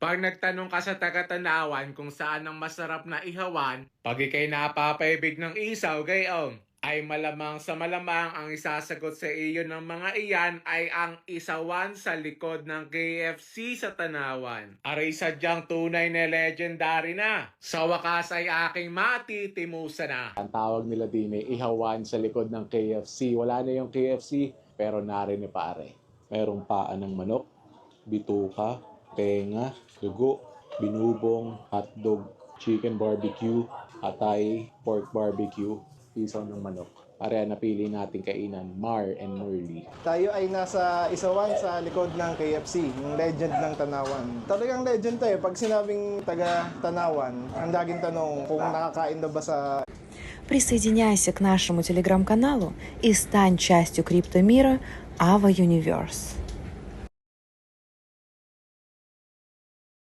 Pag nagtanong ka sa taga-Tanawan kung saan ang masarap na ihawan, pag ikay napapaibig ng isaw gayong, ay malamang sa malamang ang isasagot sa iyo ng mga iyan ay ang isawan sa likod ng KFC sa Tanawan. Aray sadyang tunay na legendary na. Sa wakas ay aking matitimusa na. Ang tawag nila din ay ihawan sa likod ng KFC. Wala na yung KFC, pero narin ni pare. Merong paa ng manok, bituka, tenga, dugo, binubong, hotdog, chicken barbecue, atay, pork barbecue, isaw ng manok. Pare, napili natin kainan, Mar and Merly. Tayo ay nasa Isawan sa likod ng KFC, yung legend ng Tanawan. Talagang legend to eh. Pag sinabing taga Tanawan, ang laging tanong kung nakakain daw ba sa Присоединяйся к нашему телеграм-каналу и стань частью криптомира Ava Universe.